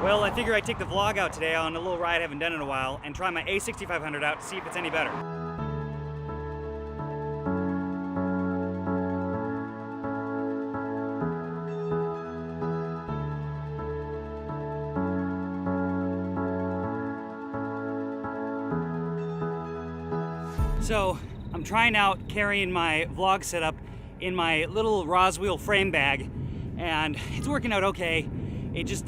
Well, I figure I'd take the vlog out today on a little ride I haven't done in a while and try my A6500 out to see if it's any better. So I'm trying out carrying my vlog setup in my little Roswheel frame bag, and it's working out okay.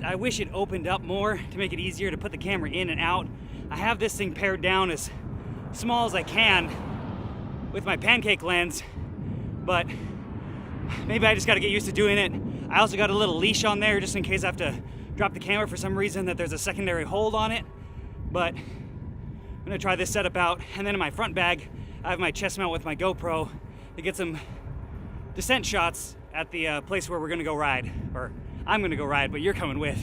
I wish it opened up more to make it easier to put the camera in and out. I have this thing pared down as small as I can with my pancake lens, but maybe I just gotta get used to doing it. I also got a little leash on there just in case I have to drop the camera for some reason, that there's a secondary hold on it. But I'm gonna try this setup out, and then in my front bag I have my chest mount with my GoPro to get some descent shots at the place where we're gonna go ride. Or I'm gonna go ride, but you're coming with.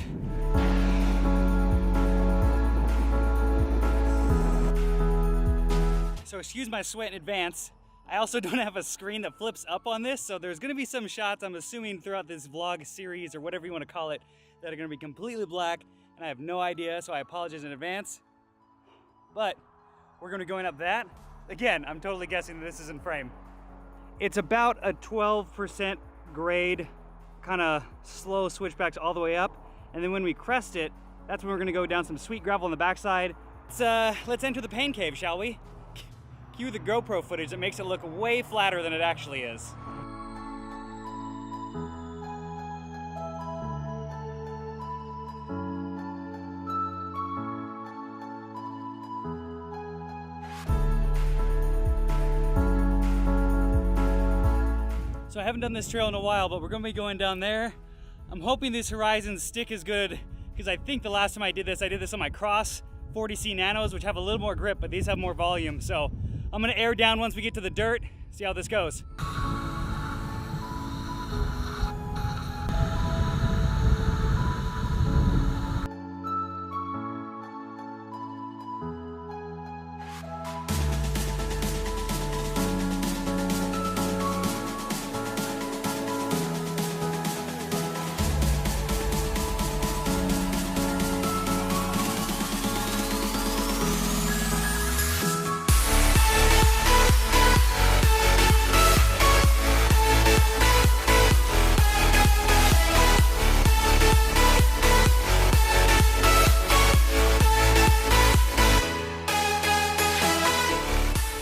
So excuse my sweat in advance. I also don't have a screen that flips up on this, so there's gonna be some shots, I'm assuming, throughout this vlog series, or whatever you wanna call it, that are gonna be completely black, and I have no idea, so I apologize in advance. But we're gonna be going up that. Again, I'm totally guessing that this is in frame. It's about a 12% grade, kind of slow switchbacks all the way up. And then when we crest it, that's when we're gonna go down some sweet gravel on the backside. Let's enter the pain cave, shall we? Cue the GoPro footage that makes it look way flatter than it actually is. So I haven't done this trail in a while, but we're gonna be going down there. I'm hoping these Horizons stick as good, because I think the last time I did this on my Cross 40C Nanos, which have a little more grip, but these have more volume. So I'm gonna air down once we get to the dirt, see how this goes.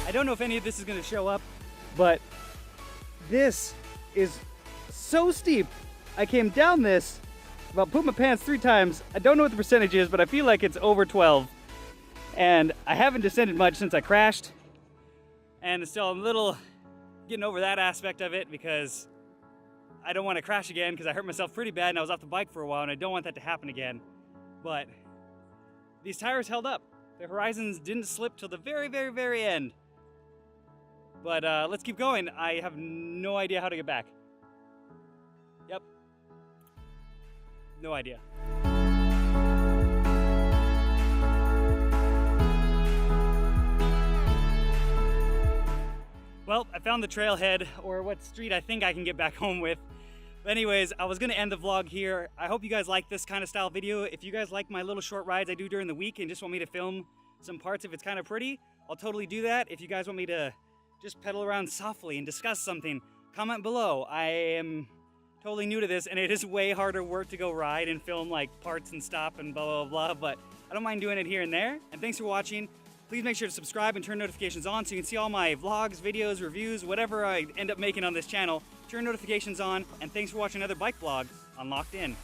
I don't know if any of this is going to show up, but this is so steep. I came down this, about pooped my pants 3 times. I don't know what the percentage is, but I feel like it's over 12. And I haven't descended much since I crashed. And still I'm a little getting over that aspect of it, because I don't want to crash again, because I hurt myself pretty bad and I was off the bike for a while, and I don't want that to happen again. But these tires held up. The Horizons didn't slip till the very, very, very end. But let's keep going. I have no idea how to get back. Yep. No idea. Well, I found the trailhead, or what street I think I can get back home with. But anyways, I was gonna end the vlog here. I hope you guys like this kind of style video. If you guys like my little short rides I do during the week and just want me to film some parts if it's kind of pretty, I'll totally do that. If you guys want me to just pedal around softly and discuss something, comment below. I am totally new to this, and it is way harder work to go ride and film like parts and stop and blah, blah, blah, but I don't mind doing it here and there. And thanks for watching. Please make sure to subscribe and turn notifications on so you can see all my vlogs, videos, reviews, whatever I end up making on this channel. Turn notifications on, and thanks for watching another bike vlog on Locked In.